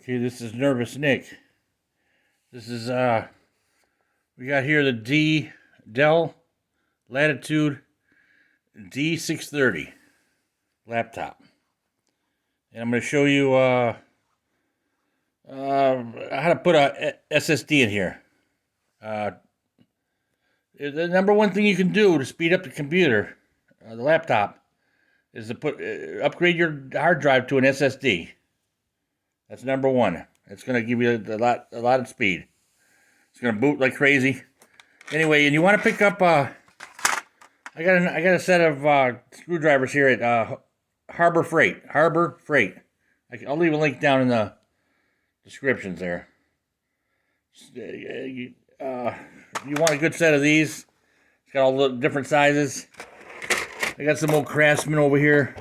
Okay, this is Nervous Nick. This is, we got here the Dell Latitude d630 laptop. And I'm going to show you how to put a SSD in here. The number one thing you can do to speed up the computer, the laptop, is to upgrade your hard drive to an SSD. That's number one. It's going to give you a lot of speed. It's going to boot like crazy. Anyway, and you want to pick up. I got a set of screwdrivers here at Harbor Freight. I'll leave a link down in the descriptions there. You want a good set of these. It's got all the different sizes. I got some old Craftsman over here.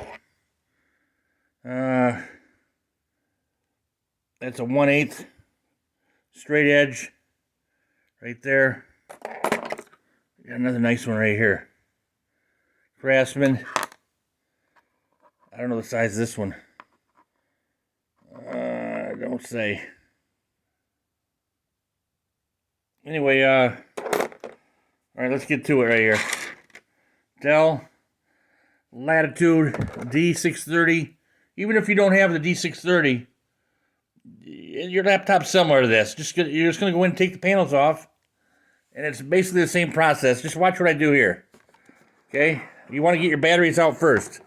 That's a 1/8 straight edge right there. Got another nice one right here. Craftsman. I don't know the size of this one. Don't say. Anyway, all right, let's get to it right here. Dell Latitude d630. Even if you don't have the d630, your laptop's similar to this. You're just going to go in and take the panels off, and it's basically the same process. Just watch what I do here. Okay? You want to get your batteries out first.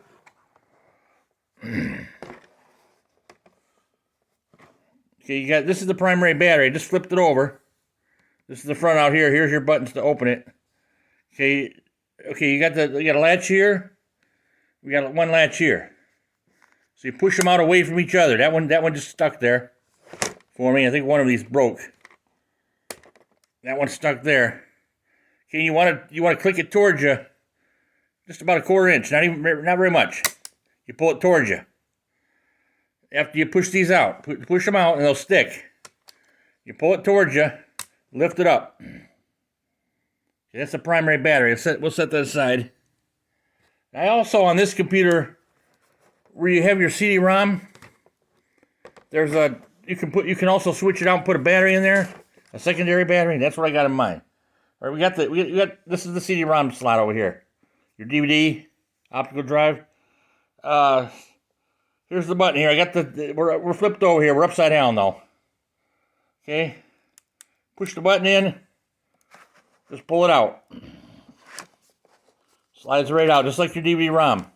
Okay, this is the primary battery. I just flipped it over. This is the front out here. Here's your buttons to open it. Okay, you got a latch here. We got one latch here. So you push them out away from each other. That one just stuck there for me. I think one of these broke. That one's stuck there. Okay, you want to click it towards you, just about a 1/4 inch. Not very much. You pull it towards you. After you push these out, push them out, and they'll stick. You pull it towards you, lift it up. Okay, that's the primary battery. We'll set that aside. I also, on this computer, where you have your CD-ROM, you can also switch it out and put a battery in there, a secondary battery. That's what I got in mind. All right, this is the CD-ROM slot over here. Your DVD, optical drive. Here's the button here. I got we're flipped over here. We're upside down though. Okay, push the button in. Just pull it out. Slides right out, just like your DVD-ROM.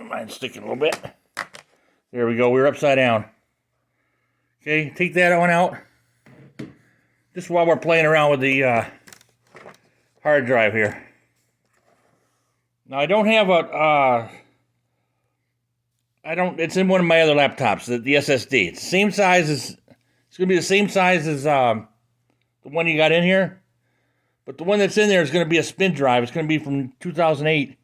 Mine's sticking a little bit. There we go. We're upside down. Okay, take that one out. Just while we're playing around with the hard drive here. Now I don't have it's in one of my other laptops, the SSD. It's the same size it's going to be the same size as the one you got in here. But the one that's in there is going to be a spin drive. It's going to be from 2008.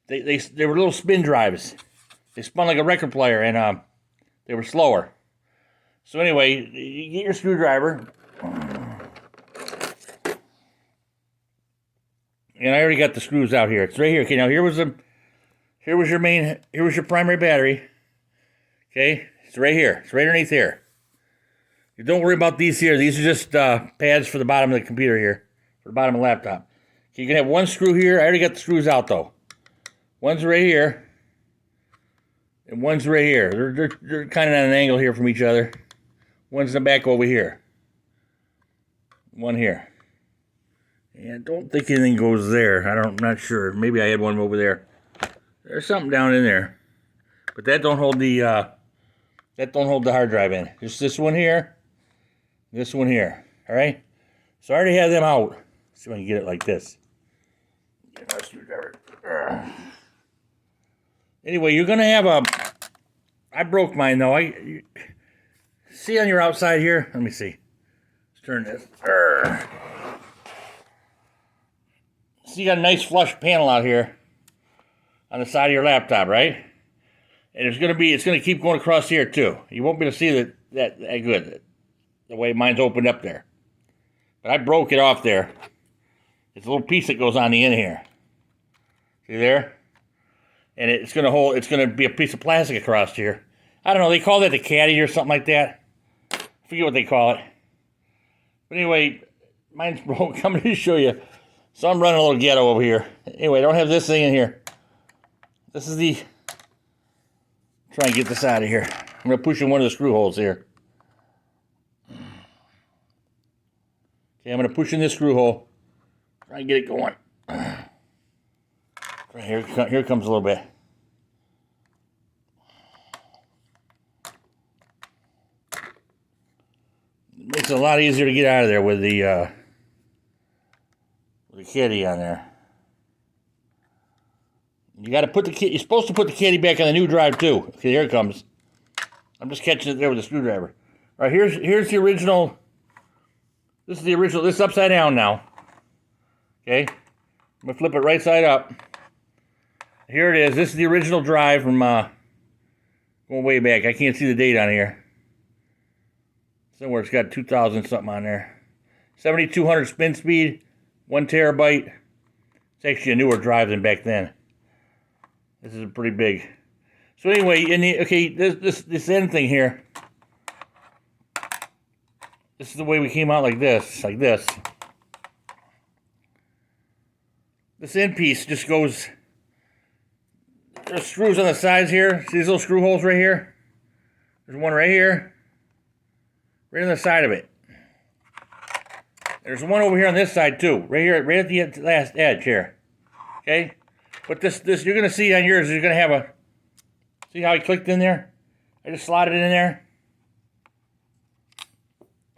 They were little spin drives. They spun like a record player, and they were slower. So anyway, you get your screwdriver. And I already got the screws out here. It's right here. Okay, now here was your primary battery. Okay, it's right here. It's right underneath here. You don't worry about these here. These are just pads for the bottom of the computer here, for the bottom of the laptop. Okay, you can have one screw here. I already got the screws out though. One's right here, and one's right here. They're kind of at an angle here from each other. One's in the back over here. One here. And I don't think anything goes there. I'm not sure. Maybe I had one over there. There's something down in there, but that don't hold the hard drive in. Just this one here, this one here. All right. So I already have them out. Let's see if I can get it like this. Get my screwdriver. Anyway, you're gonna have I broke mine though. See on your outside here. Let me see. Let's turn this. So you got a nice flush panel out here on the side of your laptop, right? And it's gonna keep going across here too. You won't be able to see that good, the way mine's opened up there. But I broke it off there. It's a little piece that goes on the end here. See there? And it's gonna be a piece of plastic across here. I don't know, they call that the caddy or something like that. I forget what they call it. But anyway, mine's broke. I'm going to show you. So I'm running a little ghetto over here. Anyway, I don't have this thing in here. This is the... Try and get this out of here. I'm going to push in one of the screw holes here. Okay, I'm going to push in this screw hole. Try and get it going. Right here it comes a little bit. It makes it a lot easier to get out of there with the caddy on there. You got to put the you're supposed to put the caddy back on the new drive too. Okay, here it comes. I'm just catching it there with a screwdriver. All right, here's the original. This is the original. This is upside down now. Okay, I'm gonna flip it right side up. Here it is. This is the original drive from going way back. I can't see the date on here. Somewhere it's got 2,000 something on there. 7,200 spin speed, 1 terabyte. It's actually a newer drive than back then. This is pretty big. So anyway, this end thing here. This is the way we came out like this, This end piece just goes. There's screws on the sides here. See these little screw holes right here? There's one right here. Right on the side of it. There's one over here on this side too. Right here, right at the last edge here. Okay? But this you're gonna see on yours, you're gonna have a, see how I clicked in there? I just slotted it in there.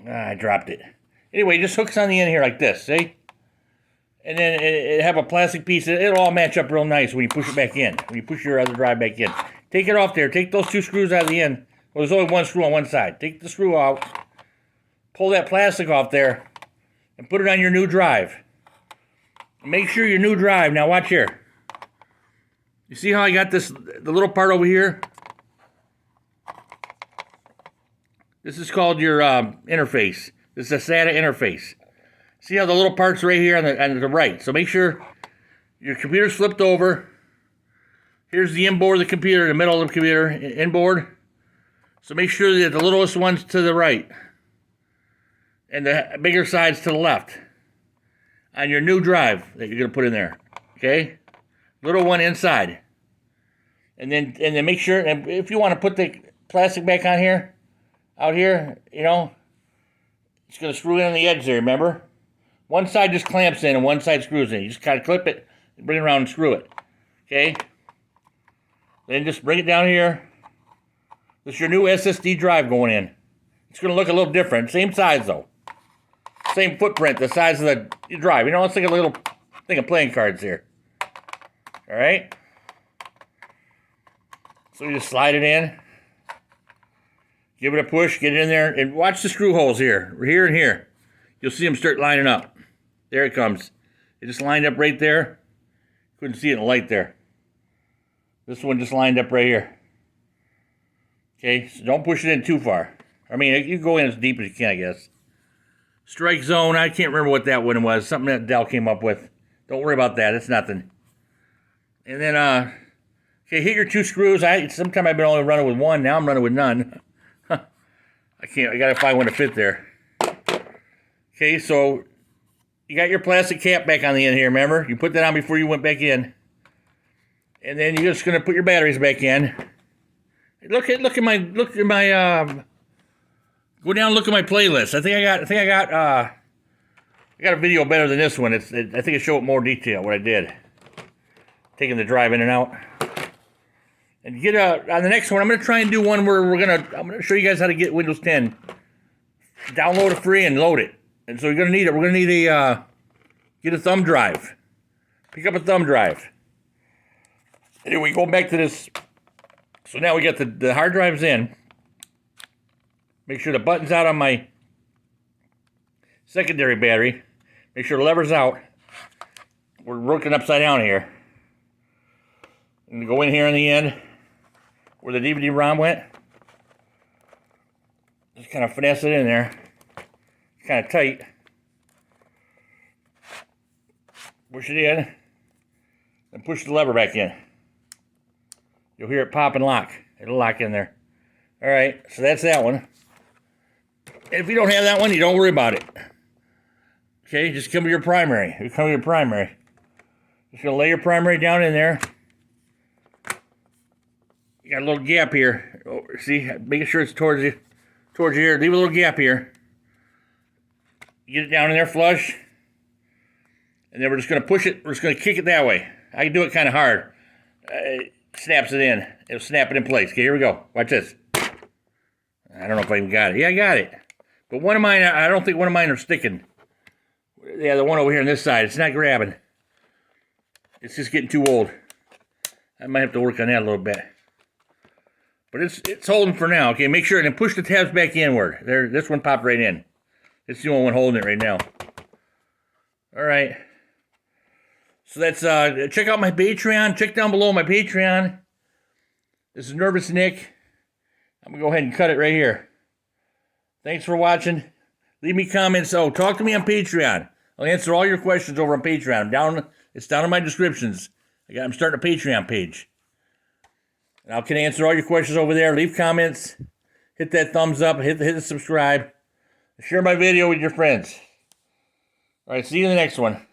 I dropped it. Anyway, it just hooks on the end here like this, see? And then it have a plastic piece. It'll all match up real nice when you push it back in. When you push your other drive back in. Take it off there. Take those 2 screws out of the end. Well, there's only 1 screw on one side. Take the screw out. Pull that plastic off there. And put it on your new drive. Make sure your new drive. Now watch here. You see how I got this, the little part over here? This is called your interface. This is a SATA interface. See how the little part's right here on the right. So make sure your computer's flipped over. Here's the inboard of the computer, the middle of the computer, inboard. So make sure that the littlest one's to the right. And the bigger side's to the left. On your new drive that you're going to put in there. Okay? Little one inside. And then make sure, and if you want to put the plastic back on here, out here, you know, it's going to screw in on the edge there, remember? One side just clamps in and one side screws in. You just kind of clip it, and bring it around and screw it. Okay? Then just bring it down here. This is your new SSD drive going in. It's going to look a little different. Same size, though. Same footprint, the size of the drive. You know, it's like a little thing of playing cards here. All right? So you just slide it in. Give it a push, get it in there, and watch the screw holes here. Here and here. You'll see them start lining up. There it comes. It just lined up right there. Couldn't see it in the light there. This one just lined up right here. Okay, so don't push it in too far. I mean, you can go in as deep as you can, I guess. Strike zone, I can't remember what that one was. Something that Dell came up with. Don't worry about that, it's nothing. And then, okay, hit your 2 screws. Sometimes I've been only running with 1, now I'm running with none. I gotta find one to fit there. Okay, so you got your plastic cap back on the end here, remember? You put that on before you went back in. And then you're just gonna put your batteries back in. Look at my go down and look at my playlist. I think I got a video better than this one. I think it showed more detail what I did. Taking the drive in and out. And get on the next one, I'm gonna try and do one where I'm gonna show you guys how to get Windows 10. Download it free and load it. And so you're gonna need it. We're gonna need get a thumb drive. Pick up a thumb drive. Anyway, go back to this. So now we got the hard drives in. Make sure the button's out on my secondary battery. Make sure the lever's out. We're working upside down here. And go in here in the end where the DVD-ROM went. Just kind of finesse it in there. It's kind of tight. Push it in. And push the lever back in. You'll hear it pop and lock. It'll lock in there. All right, so that's that one. If you don't have that one, you don't worry about it. Okay, just come with your primary. Just come with your primary. Just gonna lay your primary down in there. You got a little gap here. Oh, see, making sure it's towards you here. Leave a little gap here. Get it down in there flush. And then we're just gonna push it. We're just gonna kick it that way. I can do it kind of hard. Snaps it in. It'll snap it in place. Okay, here we go. Watch this. I don't know if I even got it. Yeah, I got it. But one of mine, I don't think one of mine are sticking. Yeah, the one over here on this side, it's not grabbing. It's just getting too old. I might have to work on that a little bit. But it's holding for now. Okay, make sure and then push the tabs back inward. There, this one popped right in. It's the only one holding it right now. All right. So that's check out my Patreon. Check down below my Patreon. This is Nervous Nick. I'm gonna go ahead and cut it right here. Thanks for watching. Leave me comments. Oh, talk to me on Patreon. I'll answer all your questions over on Patreon. It's down in my descriptions. I'm starting a Patreon page. And I can answer all your questions over there. Leave comments. Hit that thumbs up. Hit the subscribe. Share my video with your friends. All right, see you in the next one.